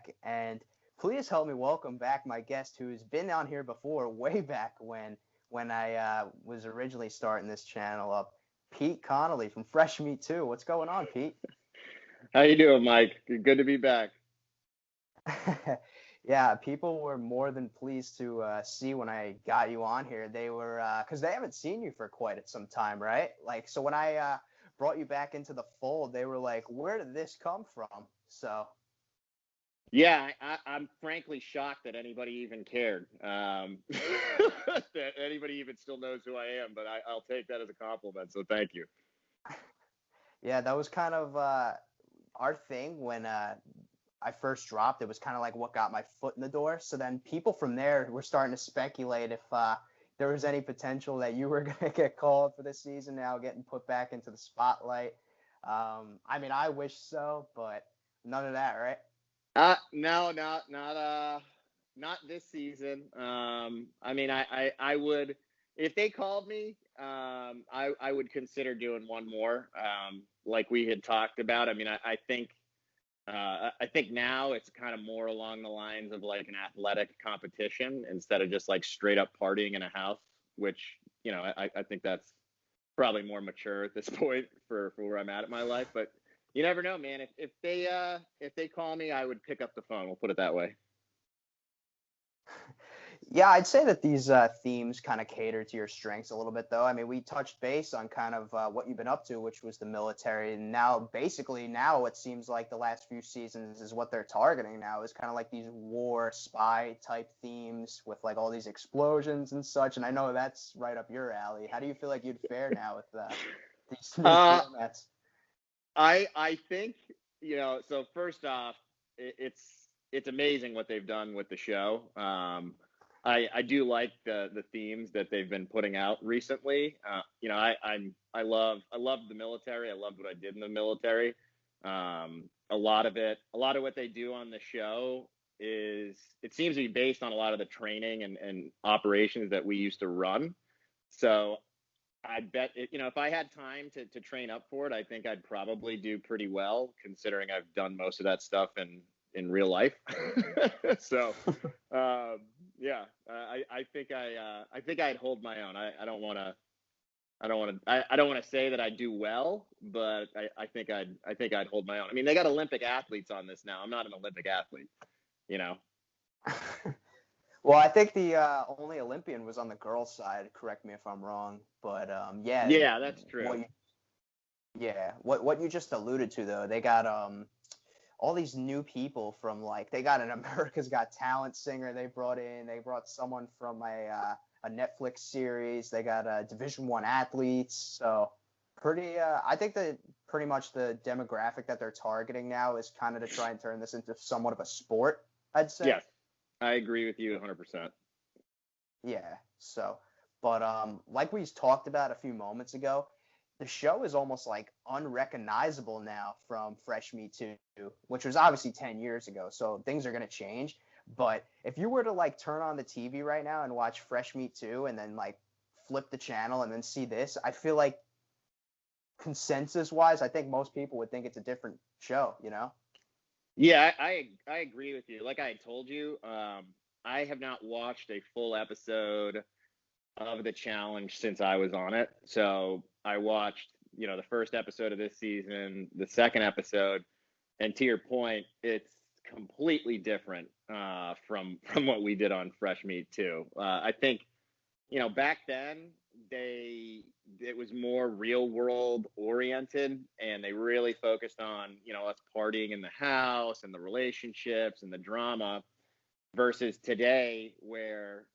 back. And please help me welcome back my guest who's been on here before, way back when I was originally starting this channel up, Pete Connolly from Fresh Meat 2. What's going on, Pete? How you doing, Mike? Good to be back. Yeah, people were more than pleased to see when I got you on here. They were, because they haven't seen you for quite some time, right? Like, so when I brought you back into the fold, they were like, where did this come from? So, Yeah, I'm frankly shocked that anybody even cared. That anybody even still knows who I am, but I'll take that as a compliment. So thank you. yeah, that was kind of our thing when I first dropped. It was kind of like what got my foot in the door. So then people from there were starting to speculate if there was any potential that you were going to get called for this season now, getting put back into the spotlight. I mean, I wish so, but none of that, right? No, not this season. I mean, I would, if they called me, I would consider doing one more, like we had talked about. I mean, I think now it's kind of more along the lines of like an athletic competition instead of just like straight up partying in a house, which, I think that's probably more mature at this point for where I'm at in my life. But you never know, man. If they call me, I would pick up the phone. We'll put it that way. Yeah, I'd say that these themes kind of cater to your strengths a little bit, though. I mean, we touched base on kind of what you've been up to, which was the military. And now, basically, now it seems like the last few seasons is what they're targeting now is kind of like these war spy type themes with like all these explosions and such. And I know that's right up your alley. How do you feel like you'd fare now with these new formats? I think, so first off, it's amazing what they've done with the show. I do like the themes that they've been putting out recently. I love the military. I loved what I did in the military. A lot of what they do on the show it seems to be based on a lot of the training and operations that we used to run. So I bet if I had time to train up for it, I think I'd probably do pretty well, considering I've done most of that stuff in real life. So, yeah, I think I'd hold my own. I don't want to say that I do well, but I think I'd hold my own. I mean, they got Olympic athletes on this now. I'm not an Olympic athlete, you know. Well, I think the only Olympian was on the girls' side. Correct me if I'm wrong, but yeah. Yeah, that's true. What you just alluded to though, they got all these new people from like they got an America's Got Talent singer they brought in. They brought someone from a Netflix series. They got Division I athletes. So pretty. I think that pretty much the demographic that they're targeting now is kind of to try and turn this into somewhat of a sport. I'd say. Yes, I agree with you 100%. Yeah. So, but like we talked about a few moments ago, the show is almost like unrecognizable now from Fresh Meat 2, which was obviously 10 years ago. So things are going to change. But if you were to like turn on the TV right now and watch Fresh Meat 2 and then like flip the channel and then see this, I feel like consensus wise, I think most people would think it's a different show, you know? Yeah, I agree with you. Like I told you, I have not watched a full episode of the challenge since I was on it. So I watched, the first episode of this season, the second episode, and to your point, it's completely different from what we did on Fresh Meat too. I think, back then it was more real world oriented, and they really focused on, us partying in the house and the relationships and the drama versus today where,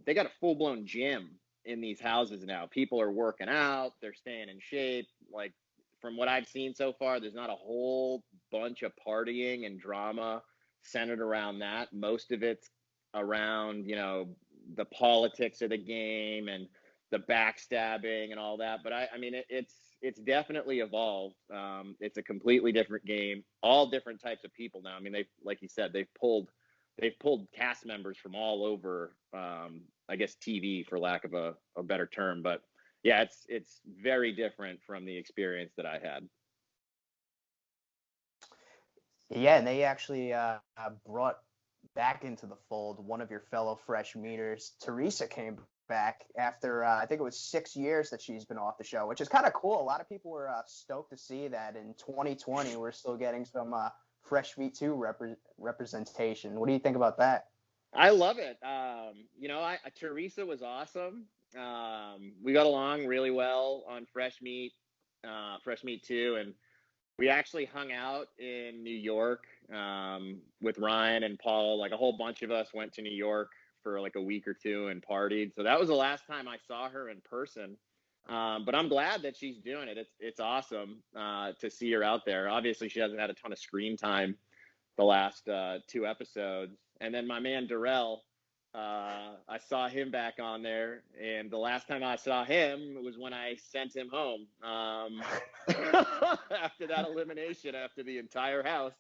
they got a full blown gym in these houses now. People are working out, they're staying in shape. Like from what I've seen so far, there's not a whole bunch of partying and drama centered around that. Most of it's around, the politics of the game and the backstabbing and all that. But I mean, it's definitely evolved. It's a completely different game, all different types of people now. I mean, like you said, they've pulled cast members from all over, I guess TV for lack of a better term. But yeah, it's very different from the experience that I had. Yeah, and they actually brought back into the fold one of your fellow fresh meeters. Theresa came back after I think it was 6 years that she's been off the show, which is kind of cool. A lot of people were stoked to see that in 2020 we're still getting some fresh meat too representation. What do you think about that? I love it. Teresa was awesome. We got along really well on Fresh Meat 2, and we actually hung out in New York with Ryan and Paul. Like a whole bunch of us went to New York for like a week or two and partied. So that was the last time I saw her in person. But I'm glad that she's doing it. It's awesome to see her out there. Obviously, she hasn't had a ton of screen time the last 2 episodes. And then my man Darrell, I saw him back on there, and the last time I saw him was when I sent him home after that elimination, after the entire house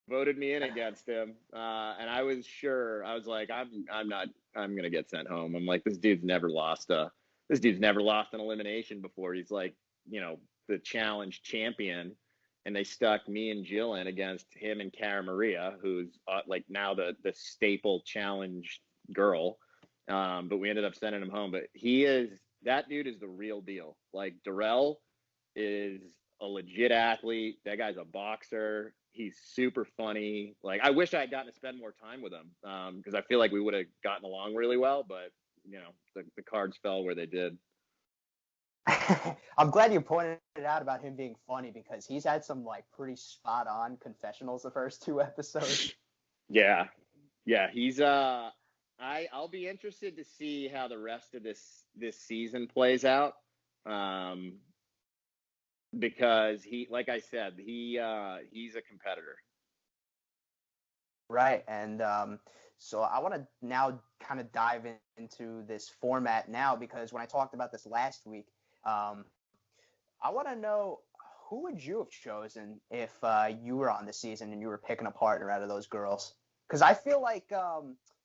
voted me in against him, and I was sure. I was like, I'm gonna get sent home. I'm like, this dude's never lost an elimination before. He's like, the challenge champion. And they stuck me and Jill in against him and Cara Maria, who's like now the staple challenge girl. But we ended up sending him home. But that dude is the real deal. Like Darrell is a legit athlete. That guy's a boxer. He's super funny. Like I wish I had gotten to spend more time with him because I feel like we would have gotten along really well. But the cards fell where they did. I'm glad you pointed it out about him being funny because he's had some like pretty spot on confessionals the first 2 episodes. Yeah. He's I'll be interested to see how the rest of this season plays out. Because like I said, he's a competitor. Right, and so I want to now kind of dive into this format now because when I talked about this last week. I want to know, who would you have chosen if you were on the season and you were picking a partner out of those girls? Because I feel like,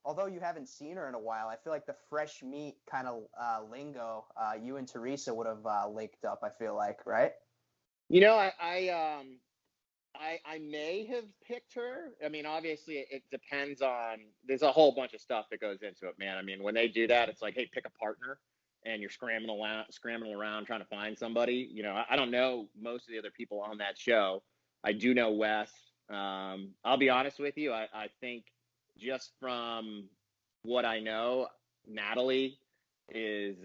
although you haven't seen her in a while, I feel like the fresh meat kind of lingo, you and Theresa would have linked up. I feel like, right? I may have picked her. I mean, obviously, it depends on. There's a whole bunch of stuff that goes into it, man. I mean, when they do that, it's like, hey, pick a partner. And you're scrambling around trying to find somebody. I don't know most of the other people on that show. I do know Wes. I'll be honest with you. I think just from what I know, Natalie is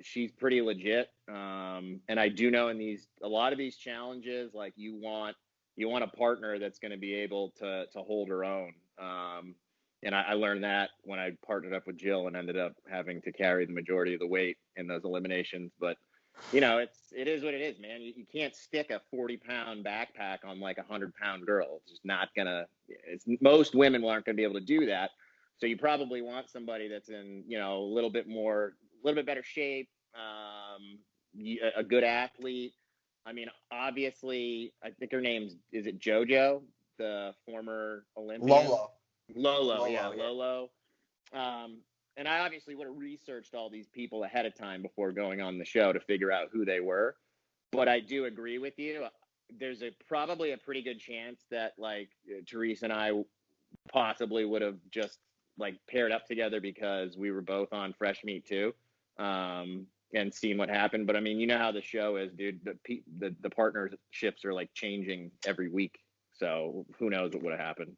she's pretty legit. And I do know in a lot of these challenges, like you want a partner that's going to be able to hold her own. And I learned that when I partnered up with Jill and ended up having to carry the majority of the weight in those eliminations. But, it is what it is, man. You can't stick a 40-pound backpack on like a 100-pound girl. It's just not going to – most women aren't going to be able to do that. So you probably want somebody that's in, a little bit better shape, a good athlete. I mean, obviously, I think her name's – is it JoJo, the former Olympian? Lolo. Yeah. Lolo. And I obviously would have researched all these people ahead of time before going on the show to figure out who they were. But I do agree with you. There's probably a pretty good chance that like Theresa and I possibly would have just like paired up together because we were both on Fresh Meat too, and seen what happened. But I mean, you know how the show is, dude. The partnerships are like changing every week, so who knows what would have happened.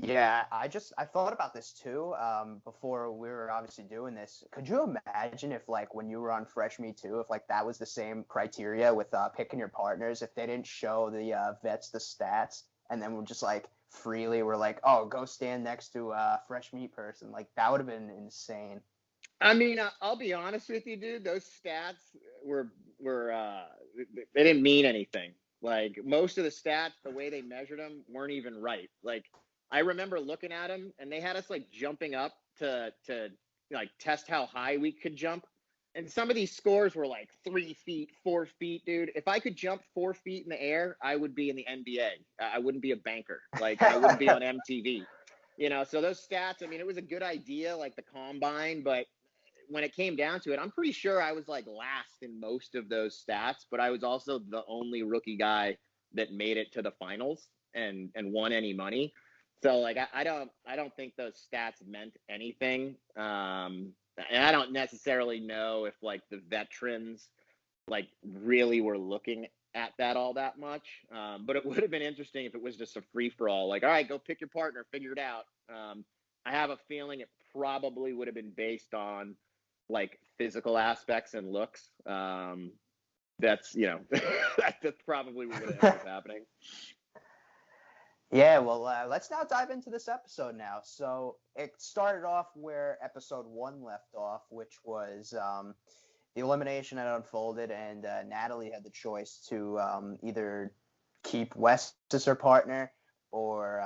Yeah, I thought about this too before we were obviously doing this. Could you imagine if like when you were on Fresh Me Too, if like that was the same criteria with picking your partners, if they didn't show the vets the stats and then we're just like we're like, oh, go stand next to a fresh meat person. Like that would have been insane. I mean, I'll be honest with you, dude. Those stats were they didn't mean anything. Like most of the stats, the way they measured them weren't even right. Like I remember looking at them and they had us like jumping up to like test how high we could jump. And some of these scores were like 3 feet, 4 feet, dude. If I could jump 4 feet in the air, I would be in the NBA. I wouldn't be a banker. Like I wouldn't be on MTV. So those stats, I mean, it was a good idea, like the combine, but when it came down to it, I'm pretty sure I was like last in most of those stats, but I was also the only rookie guy that made it to the finals and won any money. So like I don't think those stats meant anything. And I don't necessarily know if like the veterans like really were looking at that all that much. But it would have been interesting if it was just a free for all. Like, all right, go pick your partner, figure it out. I have a feeling it probably would have been based on like physical aspects and looks. That's that's probably what would have ended up happening. Yeah, well, let's now dive into this episode now. So it started off where episode 1 left off, which was the elimination had unfolded, and Natalie had the choice to either keep Wes as her partner or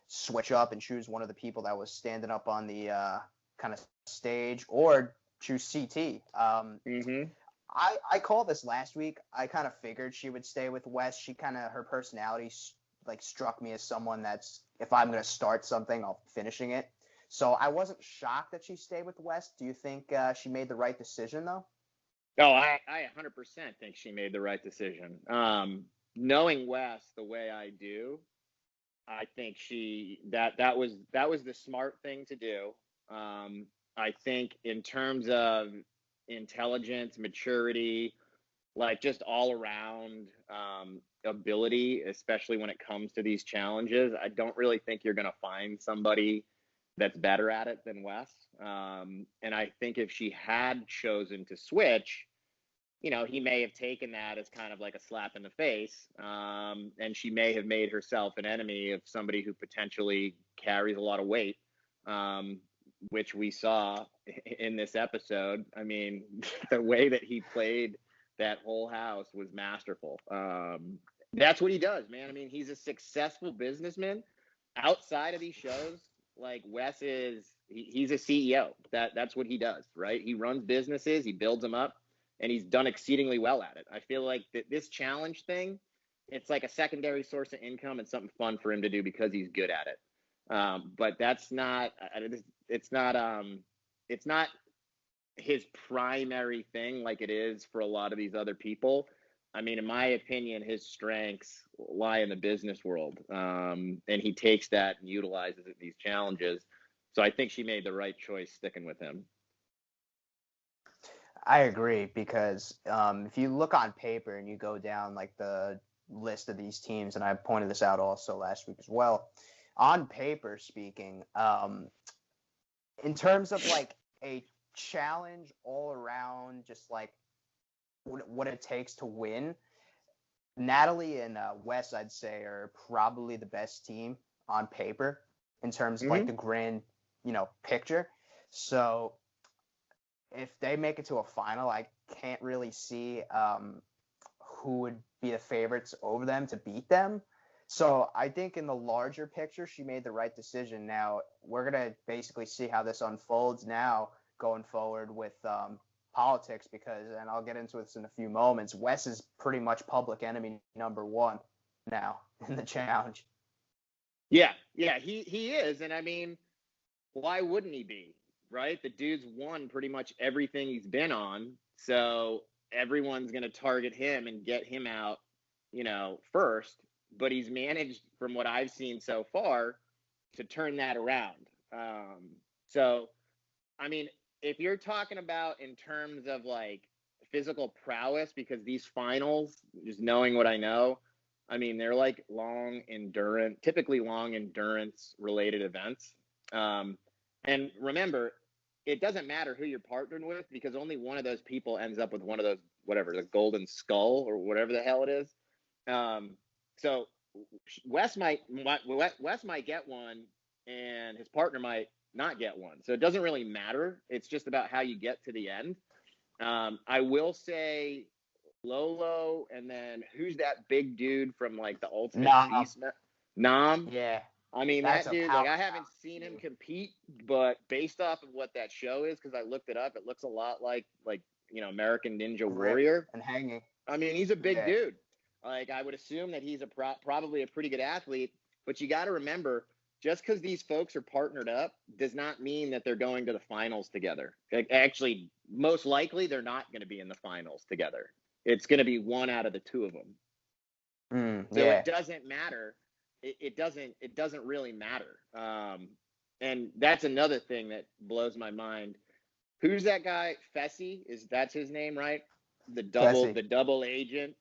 switch up and choose one of the people that was standing up on the kind of stage, or choose CT. I called this last week. I kind of figured she would stay with Wes. Her personality like struck me as someone that's, if I'm going to start something, I'll finishing it. So I wasn't shocked that she stayed with Wes. Do you think she made the right decision though? Oh, I 100% think she made the right decision. Knowing Wes the way I do, I think that was the smart thing to do. I think in terms of intelligence, maturity, like just all around ability, especially when it comes to these challenges, I don't really think you're going to find somebody that's better at it than Wes. And I think if she had chosen to switch, he may have taken that as kind of like a slap in the face. And she may have made herself an enemy of somebody who potentially carries a lot of weight, which we saw in this episode. I mean, the way that he played that whole house was masterful. That's what he does, man. I mean, he's a successful businessman. Outside of these shows, like Wes he's a CEO. That's what he does, right? He runs businesses, he builds them up, and he's done exceedingly well at it. I feel like this challenge thing, it's like a secondary source of income and something fun for him to do because he's good at it. But that's not, it's not his primary thing like it is for a lot of these other people. I mean, in my opinion, his strengths lie in the business world. And he takes that and utilizes it in these challenges. So I think she made the right choice sticking with him. I agree, because if you look on paper and you go down like the list of these teams, and I pointed this out also last week as well, on paper speaking, in terms of like a challenge all around, just like what it takes to win, Natalie and Wes, I'd say, are probably the best team on paper in terms of like the grand, picture. So if they make it to a final, I can't really see who would be the favorites over them to beat them. So I think in the larger picture, she made the right decision. Now we're going to basically see how this unfolds now going forward with politics, because, and I'll get into this in a few moments, Wes is pretty much public enemy number 1 now in the challenge. Yeah, he is. And I mean, why wouldn't he be, right? The dude's won pretty much everything he's been on. So everyone's going to target him and get him out, first. But he's managed, from what I've seen so far, to turn that around. So, I mean, if you're talking about in terms of like physical prowess, because these finals, just knowing what I know, I mean, they're like typically long endurance related events. And remember, it doesn't matter who you're partnered with, because only one of those people ends up with one of those, whatever, the golden skull or whatever the hell it is. So Wes might get one, and his partner might not get one. So it doesn't really matter. It's just about how you get to the end. I will say Lolo, and then who's that big dude from like the Ultimate Beast? Nam. Yeah. I mean, that dude, like, I haven't seen him compete, but based off of what that show is, because I looked it up, it looks a lot like American Ninja Warrior. And hanging. I mean, he's a big dude. Like, I would assume that he's probably a pretty good athlete, but you got to remember, just because these folks are partnered up does not mean that they're going to the finals together. Actually, most likely, they're not going to be in the finals together. It's going to be one out of the two of them. So Yeah. it doesn't matter. It doesn't really matter. And that's another thing that blows my mind. Who's that guy? Fessy, that's his name, right? Fessy. The double agent.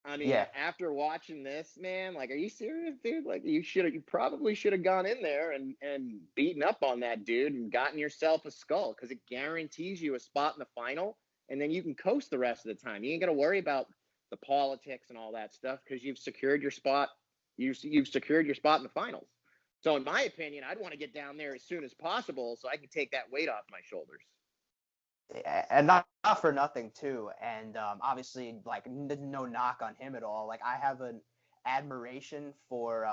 I mean, Yeah. after watching this, man, like, are you serious, dude? Like, you probably should have gone in there and beaten up on that dude and gotten yourself a skull, because it guarantees you a spot in the final, and then you can coast the rest of the time. You ain't gonna worry about the politics and all that stuff, because you've secured your spot. You've secured your spot in the finals. So, in my opinion, I'd want to get down there as soon as possible so I can take that weight off my shoulders. And not for nothing too. And obviously, like, no knock on him at all. Like, I have an admiration for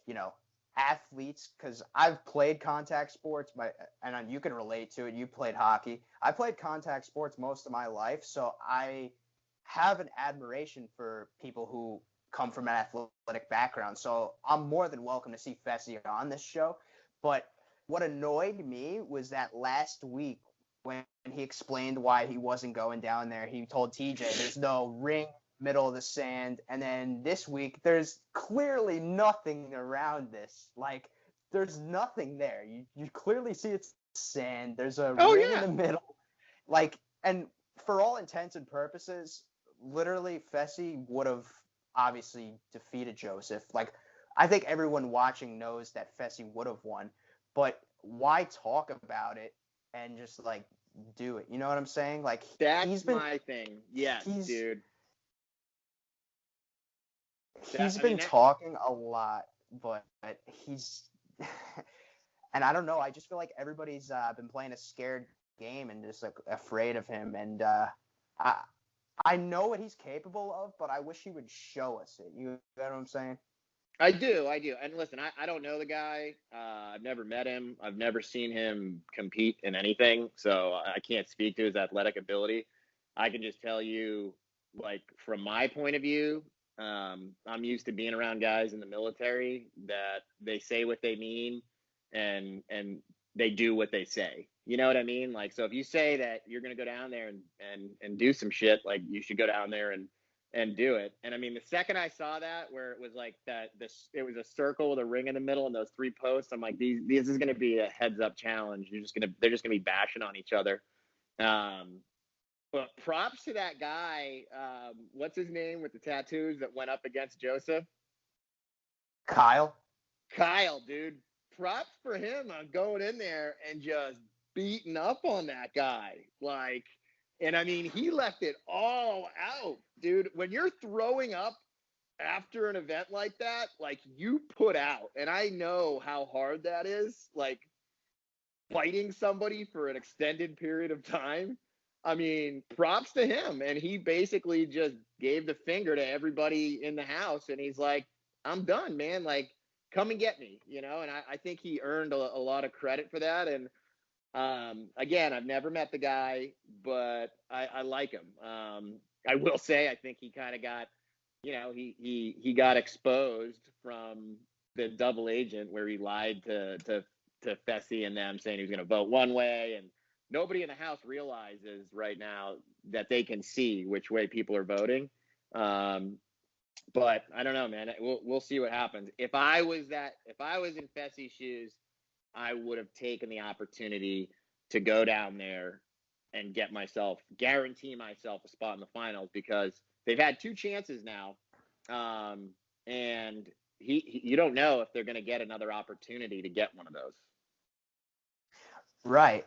you know, athletes, because I've played contact sports. And you can relate to it. You played hockey. I played contact sports most of my life, so I have an admiration for people who come from an athletic background. So I'm more than welcome to see Fessy on this show. But what annoyed me was that last week, when he explained why he wasn't going down there, he told TJ there's no ring middle of the sand. And then this week, there's clearly nothing around this. Like, there's nothing there. You clearly see it's sand. There's a Oh ring in yeah. the middle. Like, and for all intents and purposes, literally Fessy would have obviously defeated Joseph. Like, I think everyone watching knows that Fessy would have won. But why talk about it and just, like, do it? You know what I'm saying? Like, That's my thing. Yes, he's dude. he's been talking a lot, but he's and I don't know. I just feel like everybody's been playing a scared game and just, like, afraid of him. And I know what he's capable of, but I wish he would show us it. You know what I'm saying? I do. And listen, I don't know the guy. I've never met him. I've never seen him compete in anything, so I can't speak to his athletic ability. I can just tell you, like, from my point of view, I'm used to being around guys in the military that they say what they mean, and they do what they say. You know what I mean? Like, so if you say that you're gonna go down there and do some shit, like, you should go down there and do it. And I mean, the second I saw that, where it was like it was a circle with a ring in the middle and those three posts, I'm like, this is going to be a heads up challenge. They're just going to be bashing on each other. But props to that guy. What's his name with the tattoos that went up against Joseph? Kyle, Dude. Props for him on going in there and just beating up on that guy. Like, and I mean, he left it all out, dude. When you're throwing up after an event like that, like, you put out. And I know how hard that is, like, fighting somebody for an extended period of time. I mean, props to him. And he basically just gave the finger to everybody in the house. And he's like, I'm done, man. Like, come and get me, you know? And I think he earned a lot of credit for that. And again, I've never met the guy, but I like him. I will say, I think he kind of got, you know, he got exposed from the double agent, where he lied to Fessy and them, saying he was going to vote one way, and nobody in the house realizes right now that they can see which way people are voting. But I don't know, man. We'll see what happens. If I was in Fessy's shoes, I would have taken the opportunity to go down there and guarantee myself a spot in the finals, because they've had two chances now. And you don't know if they're going to get another opportunity to get one of those. right?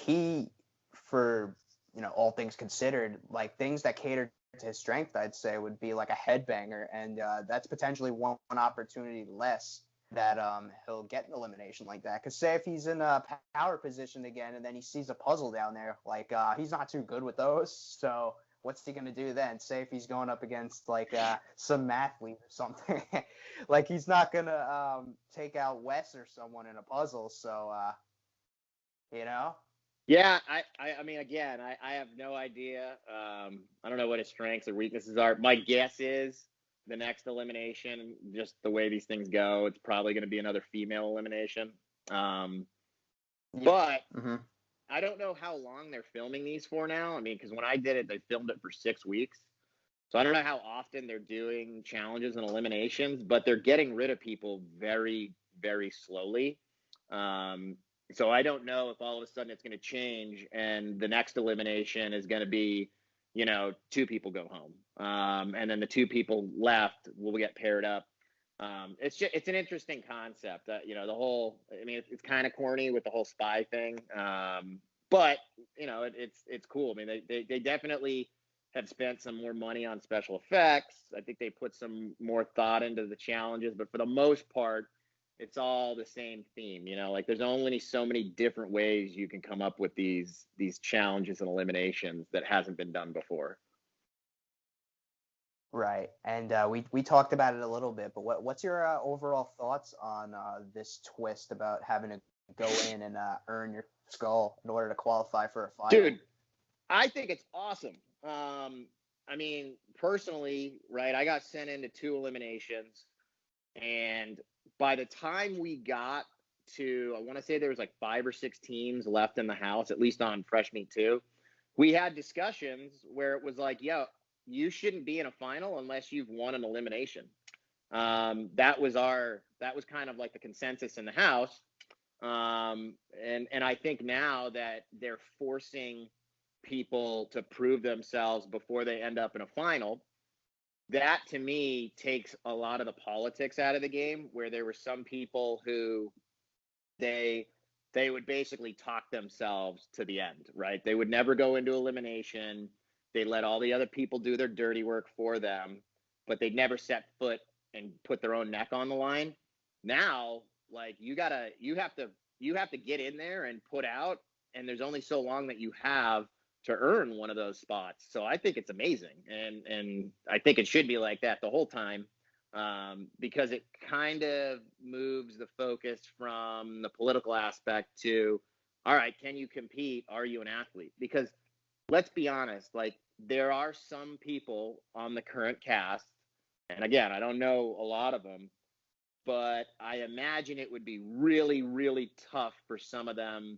He, for, you know, all things considered, like, things that cater to his strength, I'd say, would be like a headbanger, and that's potentially one opportunity less that he'll get an elimination like that. Because say if he's in a power position again and then he sees a puzzle down there, like, he's not too good with those. So what's he gonna do then? Say if he's going up against, like, some mathlete or something, like, he's not gonna take out Wes or someone in a puzzle. So you know. Yeah, I mean, again, I have no idea. I don't know what his strengths or weaknesses are. My guess is the next elimination, just the way these things go, it's probably going to be another female elimination. But I don't know how long they're filming these for now. I mean, because when I did it, they filmed it for 6 weeks. So I don't know how often they're doing challenges and eliminations, but they're getting rid of people very, very slowly. So I don't know if all of a sudden it's going to change and the next elimination is going to be, 2 people go home. And then the 2 people left will get paired up. It's an interesting concept. The whole, I mean, it's kind of corny with the whole spy thing. But it's cool. I mean, they definitely have spent some more money on special effects. I think they put some more thought into the challenges, but for the most part, it's all the same theme. Like there's only so many different ways you can come up with these challenges and eliminations that hasn't been done before. Right, and we talked about it a little bit, but what's your overall thoughts on this twist about having to go in and earn your skull in order to qualify for a final? Dude, I think it's awesome. I mean, personally, right, I got sent into 2 eliminations, and by the time we got to, I want to say there was like 5 or 6 teams left in the house, at least on Fresh Meat 2, we had discussions where it was like, yeah, you shouldn't be in a final unless you've won an elimination. That was kind of like the consensus in the house. And I think now that they're forcing people to prove themselves before they end up in a final, that to me takes a lot of the politics out of the game, where there were some people who they would basically talk themselves to the end, right? They would never go into elimination. They let all the other people do their dirty work for them, but they'd never set foot and put their own neck on the line. Now, like you have to get in there and put out, and there's only so long that you have to earn one of those spots. So I think it's amazing, and I think it should be like that the whole time, because it kind of moves the focus from the political aspect to, all right, can you compete? Are you an athlete? Because let's be honest, like there are some people on the current cast, and again, I don't know a lot of them, but I imagine it would be really, really tough for some of them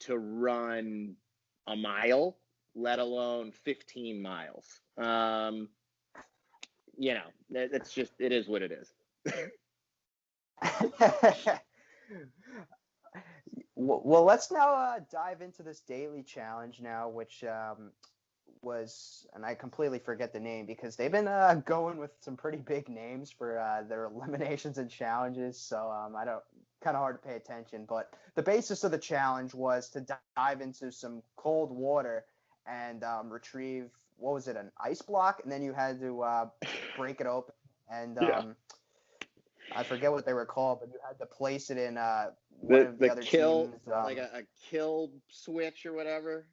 to run a mile, let alone 15 miles. It's just, it is what it is. Well, let's now dive into this daily challenge now, which was, and I completely forget the name because they've been going with some pretty big names for their eliminations and challenges, so I don't, kind of hard to pay attention. But the basis of the challenge was to dive into some cold water and retrieve, what was it, an ice block, and then you had to break it open, and I forget what they were called, but you had to place it in one of the other kill, teams. Like a kill switch or whatever.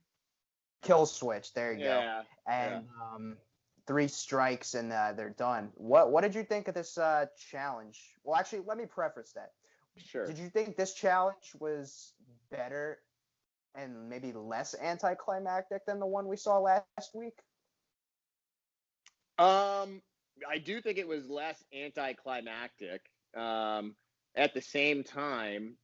Kill switch, there you go. And 3 strikes and they're done. What did you think of this challenge? Well, actually, let me preface that. Sure. Did you think this challenge was better and maybe less anticlimactic than the one we saw last week? I do think it was less anticlimactic. At the same time,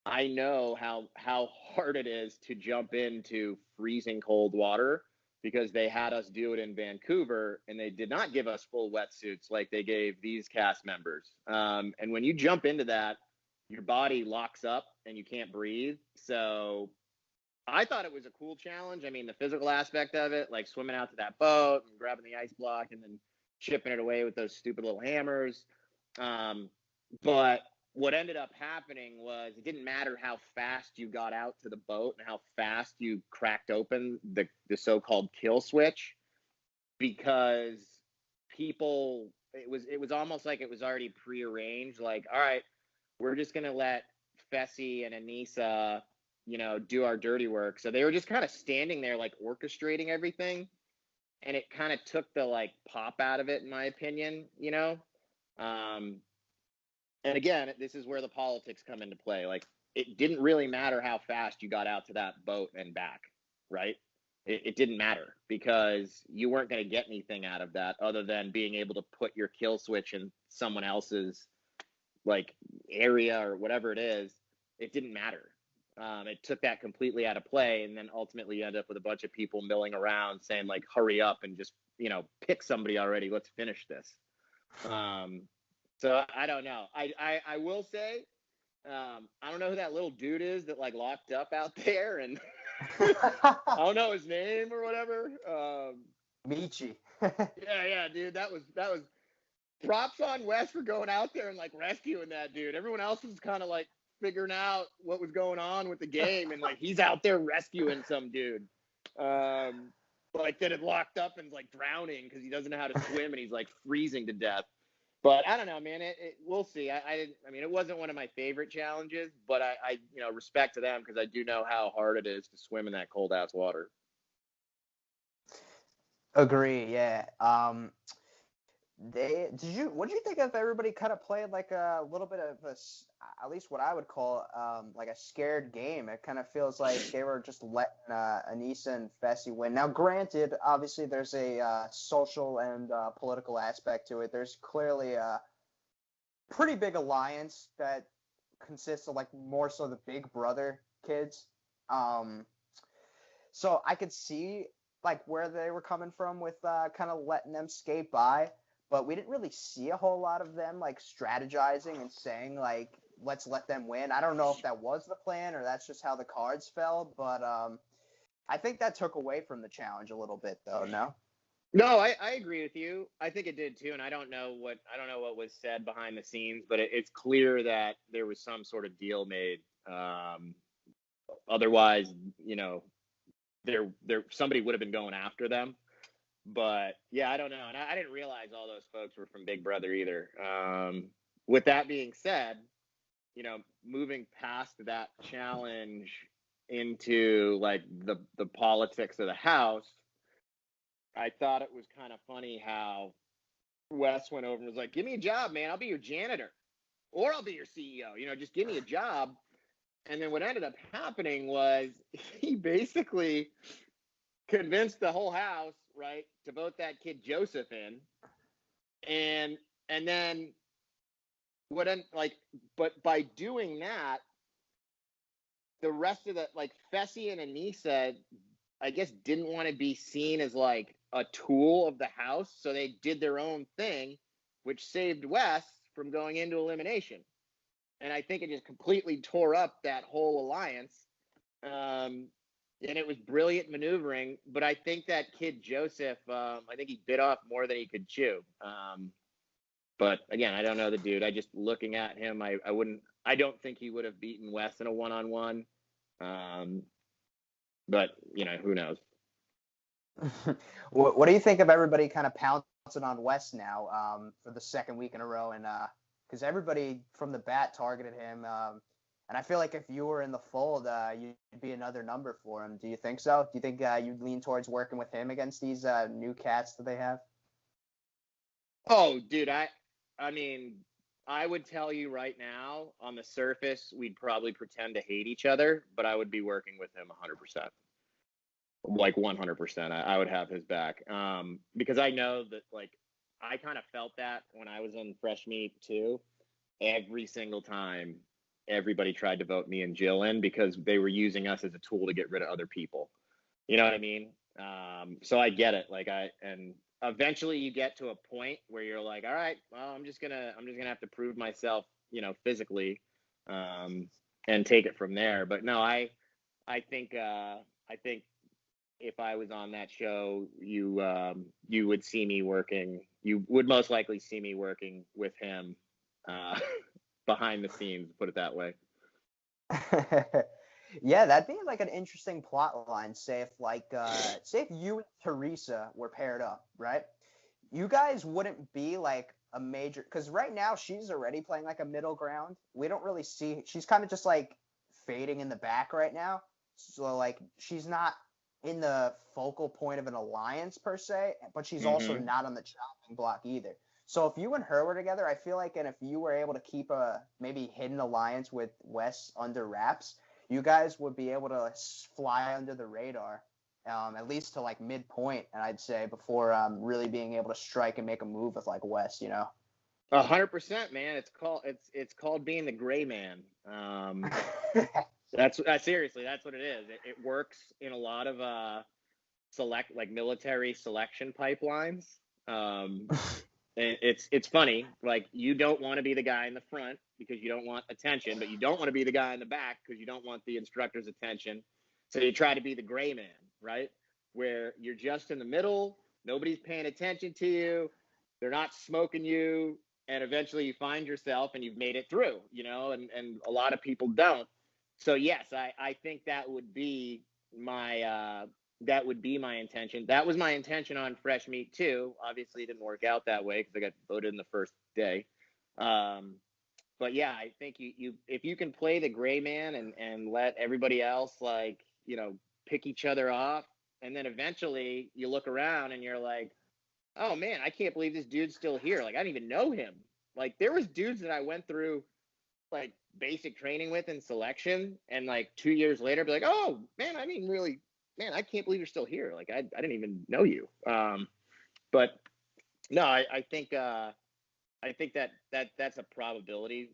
I know how hard it is to jump into freezing cold water, because they had us do it in Vancouver and they did not give us full wetsuits like they gave these cast members. And when you jump into that, your body locks up and you can't breathe. So I thought it was a cool challenge. I mean, the physical aspect of it, like swimming out to that boat and grabbing the ice block and then chipping it away with those stupid little hammers. But what ended up happening was it didn't matter how fast you got out to the boat and how fast you cracked open the so-called kill switch, because people, it was almost like it was already prearranged. Like, all right, we're just going to let Fessy and Anissa, do our dirty work. So they were just kind of standing there, like orchestrating everything. And it kind of took the like pop out of it, in my opinion, and again, this is where the politics come into play. Like, it didn't really matter how fast you got out to that boat and back, right? It didn't matter, because you weren't going to get anything out of that other than being able to put your kill switch in someone else's like area or whatever it is. It didn't matter. It took that completely out of play, and then ultimately you end up with a bunch of people milling around saying like, hurry up and just pick somebody already. Let's finish this. So I don't know. I will say, I don't know who that little dude is that like locked up out there, and I don't know his name or whatever. Michi. Yeah, dude. That was props on Wes for going out there and like rescuing that dude. Everyone else was kind of like figuring out what was going on with the game, and like he's out there rescuing some dude. Like that had locked up and like drowning because he doesn't know how to swim and he's like freezing to death. But I don't know, man. We'll see. I mean, it wasn't one of my favorite challenges, but I respect to them because I do know how hard it is to swim in that cold ass water. Agree. Yeah. What did you think of everybody kind of played like a little bit of at least what I would call like a scared game? It kind of feels like they were just letting Aneesa and Fessy win. Now, granted, obviously there's a social and political aspect to it. There's clearly a pretty big alliance that consists of like more so the Big Brother kids. So I could see like where they were coming from with kind of letting them skate by. But we didn't really see a whole lot of them like strategizing and saying like, let's let them win. I don't know if that was the plan or that's just how the cards fell, but I think that took away from the challenge a little bit though, no? No, I agree with you. I think it did too, and I don't know what was said behind the scenes, but it's clear that there was some sort of deal made. Otherwise, there somebody would have been going after them. But yeah, I don't know. And I didn't realize all those folks were from Big Brother either. With that being said, moving past that challenge into like the politics of the house, I thought it was kind of funny how Wes went over and was like, give me a job, man. I'll be your janitor or I'll be your CEO. Just give me a job. And then what ended up happening was he basically convinced the whole house, right, to vote that kid Joseph in, and then but by doing that, the rest of the like Fessy and Aneesa, I guess, didn't want to be seen as like a tool of the house, so they did their own thing, which saved Wes from going into elimination, and I think it just completely tore up that whole alliance. And it was brilliant maneuvering, but I think that kid Joseph, I think he bit off more than he could chew. But again, I don't know the dude. I just looking at him, I don't think he would have beaten Wes in a one-on-one. But who knows? What do you think of everybody kind of pouncing on Wes now for the second week in a row? And because everybody from the bat targeted him. And I feel like if you were in the fold, you'd be another number for him. Do you think so? Do you think you'd lean towards working with him against these new cats that they have? Oh, dude, I mean, I would tell you right now, on the surface, we'd probably pretend to hate each other, but I would be working with him 100%. Like 100%. I would have his back. Because I know that, like, I kind of felt that when I was in Fresh Meat, too. Every single time everybody tried to vote me and Jill in because they were using us as a tool to get rid of other people. You know what I mean? So I get it. And eventually you get to a point where you're like, all right, well, I'm just gonna have to prove myself, physically, and take it from there. But no, I think if I was on that show, you would see me working. You would most likely see me working with him, behind the scenes, put it that way. Yeah, that'd be like an interesting plot line. Say if you and Theresa were paired up, right? You guys wouldn't be like a major, because right now she's already playing like a middle ground. We don't really see, she's kind of just like fading in the back right now. So like she's not in the focal point of an alliance per se, but she's also not on the chopping block either. So if you and her were together, I feel like, and if you were able to keep a maybe hidden alliance with Wes under wraps, you guys would be able to fly under the radar, at least to like midpoint, and I'd say before really being able to strike and make a move with like Wes, 100%, man. It's called being the gray man. That's seriously, that's what it is. It works in a lot of military selection pipelines. And it's funny. Like, you don't want to be the guy in the front because you don't want attention, but you don't want to be the guy in the back because you don't want the instructor's attention. So you try to be the gray man, right? Where you're just in the middle, nobody's paying attention to you, they're not smoking you, and eventually you find yourself and you've made it through, and a lot of people don't. So yes, I think that would be my intention. That was my intention on Fresh Meat too. Obviously, it didn't work out that way because I got voted in the first day. But yeah, I think you if you can play the gray man and let everybody else pick each other off, and then eventually you look around and you're like, oh man, I can't believe this dude's still here. Like, I didn't even know him. Like, there was dudes that I went through like basic training with in selection, and like 2 years later be like, oh man, I mean, really, man, I can't believe you're still here. Like, I didn't even know you. But no, I think that's a probability,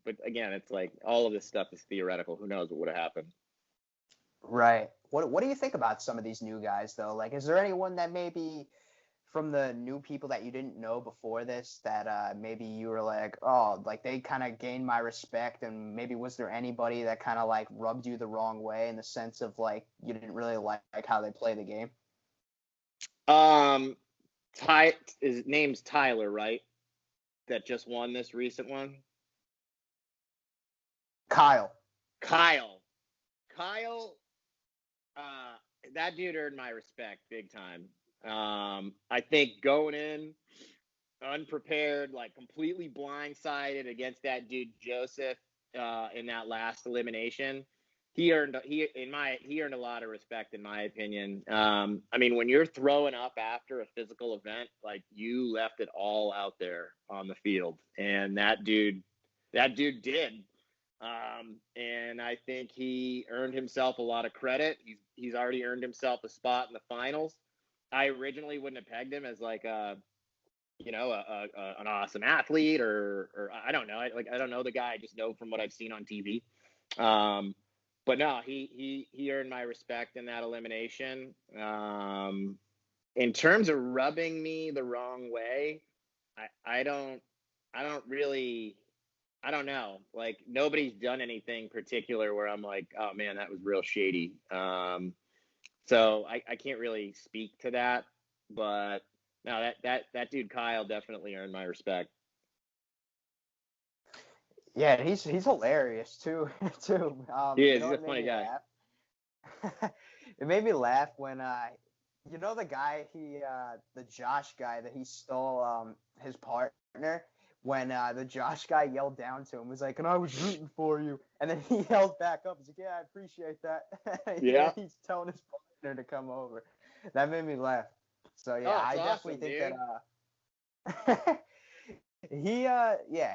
but again, it's like all of this stuff is theoretical. Who knows what would have happened? Right. What do you think about some of these new guys though? Like, is there anyone that maybe from the new people that you didn't know before this that maybe you were like, oh, like they kind of gained my respect, and maybe was there anybody that kind of like rubbed you the wrong way in the sense of like you didn't really like how they play the game? His name's Tyler, right? That just won this recent one. Kyle. That dude earned my respect big time. I think going in unprepared, like completely blindsided against that dude Joseph in that last elimination, he earned a lot of respect in my opinion. I mean, when you're throwing up after a physical event, like, you left it all out there on the field, and that dude did. And I think he earned himself a lot of credit. He's already earned himself a spot in the finals. I originally wouldn't have pegged him as like an awesome athlete or I don't know. I don't know the guy. I just know from what I've seen on TV. But no, he earned my respect in that elimination. In terms of rubbing me the wrong way, I don't know. Like, nobody's done anything particular where I'm like, oh man, that was real shady. So I can't really speak to that, but no, that dude Kyle definitely earned my respect. Yeah, he's hilarious too. He You is. know He's a what made funny me guy. laugh? It made me laugh when the guy the Josh guy that he stole his partner, when the Josh guy yelled down to him, was like, and I was rooting for you, and then he yelled back up, he's like, yeah, I appreciate that. Yeah. He's telling his partner to come over. That made me laugh. So yeah, Oh, I awesome, definitely think dude. that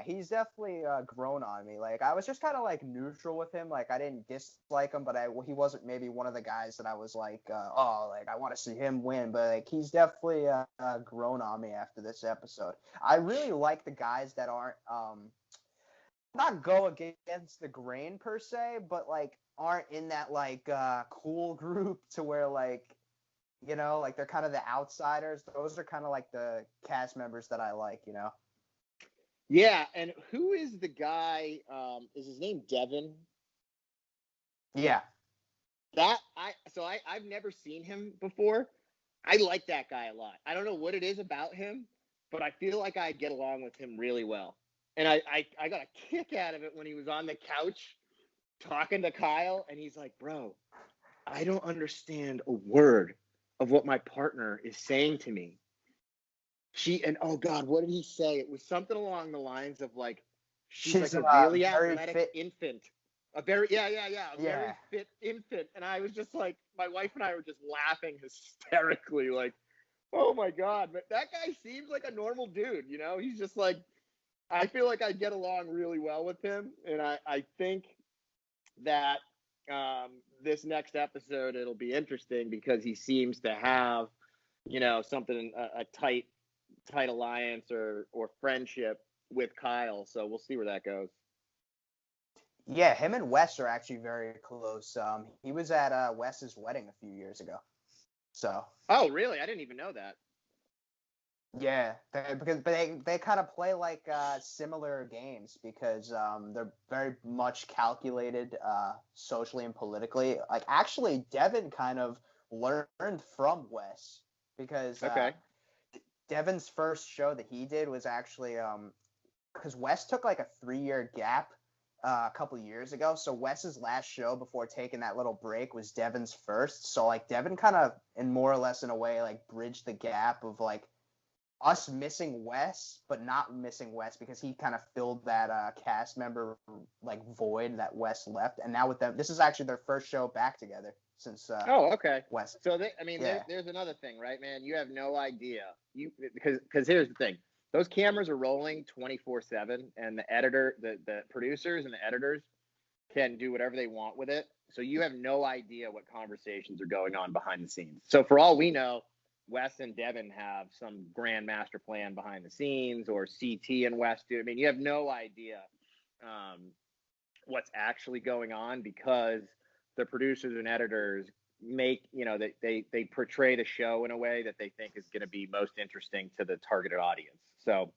he's definitely grown on me. Like, I was just kind of like neutral with him. Like, I didn't dislike him, but he wasn't maybe one of the guys that I was like, oh, like I want to see him win. But like, he's definitely grown on me after this episode. I really like the guys that aren't not go against the grain per se, but like aren't in that like cool group to where like, like they're kind of the outsiders. Those are kind of like the cast members that I like. Yeah, and who is the guy? Is his name Devin? Yeah. I've never seen him before. I like that guy a lot. I don't know what it is about him, but I feel like I get along with him really well. And I got a kick out of it when he was on the couch talking to Kyle, and he's like, bro, I don't understand a word of what my partner is saying to me. Oh God, what did he say? It was something along the lines of like, she's like a really athletic fit infant. A very very fit infant. And I was just like, my wife and I were just laughing hysterically, like, oh my God. But that guy seems like a normal dude, He's just like, I feel like I get along really well with him. And I think that this next episode, it'll be interesting because he seems to have, something, a tight alliance or friendship with Kyle. So we'll see where that goes. Yeah, him and Wes are actually very close. He was at Wes's wedding a few years ago. So Oh, really? I didn't even know that. yeah, because they kind of play like similar games because they're very much calculated socially and politically. Like actually, Devin kind of learned from Wes because Okay. Devin's first show that he did was actually because Wes took like a 3-year gap a couple years ago. So Wes's last show before taking that little break was Devin's first. So like Devin kind of, in more or less in a way, like bridged the gap of like us missing Wes, but not missing Wes because he kind of filled that cast member like void that Wes left. And now with them, this is actually their first show back together since Oh, okay. Wes. So I mean, Yeah. there's another thing, right, man? You have no idea. Because here's the thing. Those cameras are rolling 24/7, and the producers and the editors can do whatever they want with it. So you have no idea what conversations are going on behind the scenes. So for all we know, Wes and Devin have some grand master plan behind the scenes, or CT and Wes do. I mean, you have no idea what's actually going on because the producers and editors make, that they portray the show in a way that they think is going to be most interesting to the targeted audience. So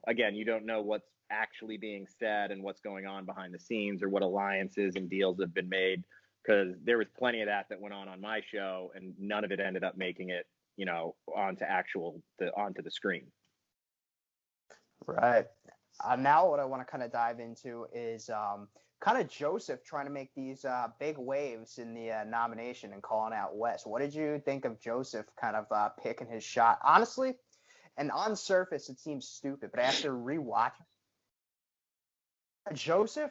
again, you don't know what's actually being said and what's going on behind the scenes or what alliances and deals have been made, because there was plenty of that went on my show, and none of it ended up making it onto the screen. Right. Now what I want to kind of dive into is kind of Joseph trying to make these big waves in the nomination and calling out Wes. What did you think of Joseph kind of picking his shot? Honestly, and on surface it seems stupid, but after rewatching Joseph,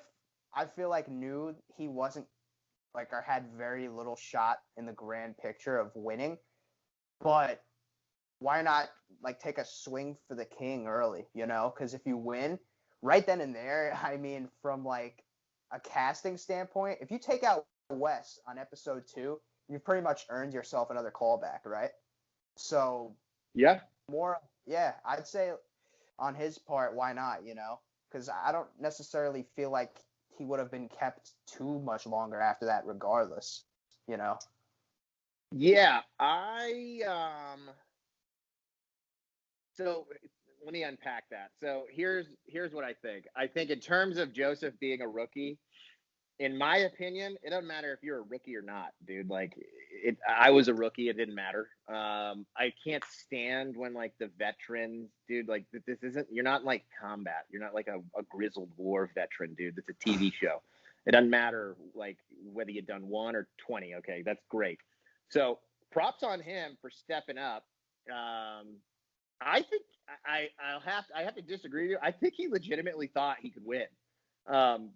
I feel like knew he wasn't like, or had very little shot in the grand picture of winning, but why not like take a swing for the king early, because if you win right then and there, I mean, from like a casting standpoint, if you take out Wes on episode 2, you've pretty much earned yourself another callback, right? So Yeah. I'd say on his part, why not, because I don't necessarily feel like he would have been kept too much longer after that regardless, Yeah, so let me unpack that. So here's what I think. I think in terms of Joseph being a rookie, in my opinion, it doesn't matter if you're a rookie or not, dude. Like, I was a rookie. It didn't matter. I can't stand when like the veterans, dude. Like, you're not like combat. You're not like a grizzled war veteran, dude. It's a TV show. It doesn't matter like whether you've done 1 or 20. Okay, that's great. So props on him for stepping up. I think I have to disagree with you. I think he legitimately thought he could win.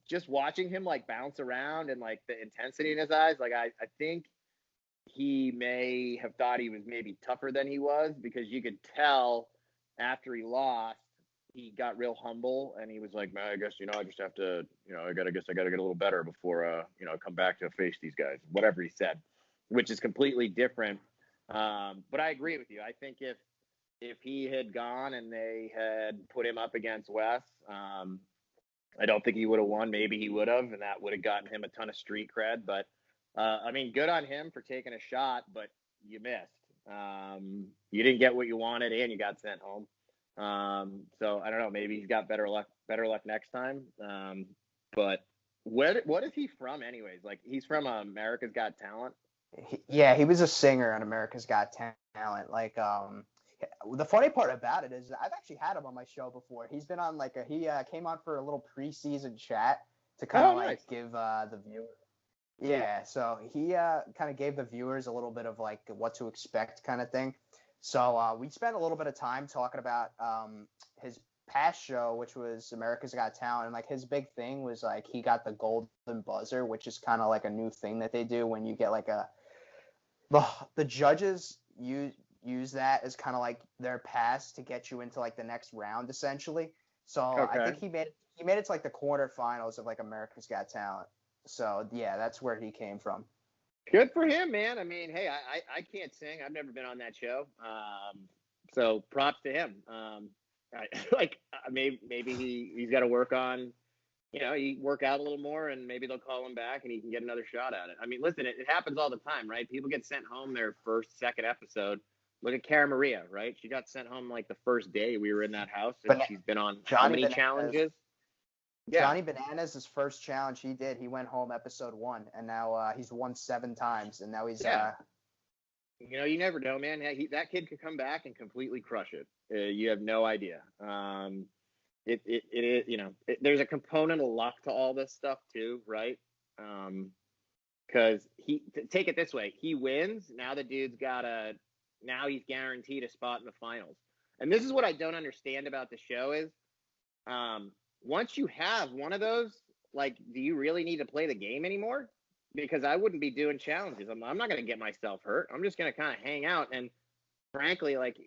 Just watching him like bounce around and like the intensity in his eyes, like I think he may have thought he was maybe tougher than he was, because you could tell after he lost, he got real humble and he was like, man, I guess, I just have to, I gotta get a little better before, come back to face these guys, whatever he said, which is completely different. But I agree with you. I think if he had gone and they had put him up against Wes, I don't think he would have won. Maybe he would have, and that would have gotten him a ton of street cred. But I mean, good on him for taking a shot, but you missed. You didn't get what you wanted, and you got sent home. So I don't know. Maybe he's got better luck next time. But what is he from, anyways? Like, he's from America's Got Talent. He was a singer on America's Got Talent. Like, the funny part about it is I've actually had him on my show before. He's been on he came on for a little preseason chat to kind of nice. give the viewer. Yeah, so he kind of gave the viewers a little bit of like what to expect kind of thing. So we spent a little bit of time talking about his past show, which was America's Got Talent, and like his big thing was like he got the golden buzzer, which is kind of like a new thing that they do when you get like the judges use that as kind of like their pass to get you into like the next round essentially. So Okay. I think he made it to like the quarterfinals of like America's Got Talent. So yeah, that's where he came from. Good for him, man. I mean, hey, I can't sing. I've never been on that show. So props to him. Maybe he's got to work on, you work out a little more and maybe they'll call him back and he can get another shot at it. I mean, listen, it happens all the time, right? People get sent home their first, second episode. Look at Cara Maria, right? She got sent home like the first day we were in that house, and she's been on how many challenges? Yeah. Johnny Bananas, his first challenge he did, he went home episode 1, and now he's won 7 times, and now he's you never know, man. That kid could come back and completely crush it. You have no idea. There's a component of luck to all this stuff too, right? Because take it this way, he wins. Now the dude's now he's guaranteed a spot in the finals. And this is what I don't understand about the show is, once you have one of those, like, do you really need to play the game anymore? Because I wouldn't be doing challenges. I'm not going to get myself hurt. I'm just going to kind of hang out. And frankly, like,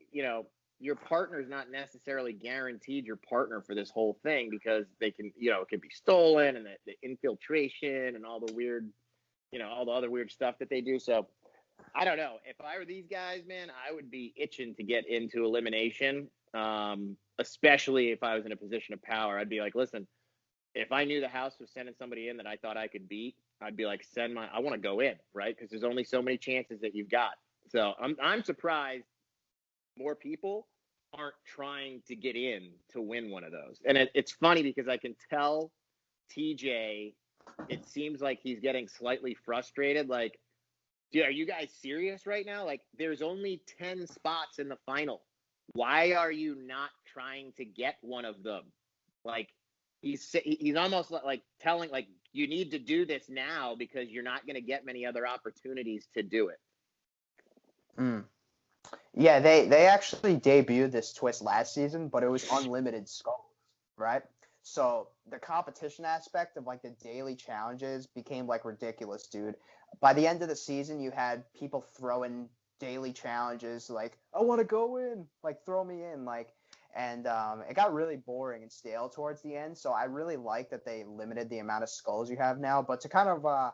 your partner's not necessarily guaranteed your partner for this whole thing, because they can, it can be stolen, and the infiltration and all the weird, all the other weird stuff that they do. So I don't know. If I were these guys, man, I would be itching to get into elimination, especially if I was in a position of power. I'd be like, listen, if I knew the house was sending somebody in that I thought I could beat, I'd be like, I want to go in, right? Because there's only so many chances that you've got. So I'm surprised more people aren't trying to get in to win one of those. And it's funny because I can tell TJ, it seems like he's getting slightly frustrated. Like, dude, are you guys serious right now? Like, there's only 10 spots in the final. Why are you not trying to get one of them? Like, he's almost like telling, like, you need to do this now because you're not going to get many other opportunities to do it. Yeah, they actually debuted this twist last season, but it was unlimited skulls, right? So the competition aspect of, like, the daily challenges became, like, ridiculous, dude. By the end of the season, you had people throwing daily challenges, like, I want to go in, like, throw me in, like, and it got really boring and stale towards the end. So I really like that they limited the amount of skulls you have now. But to kind of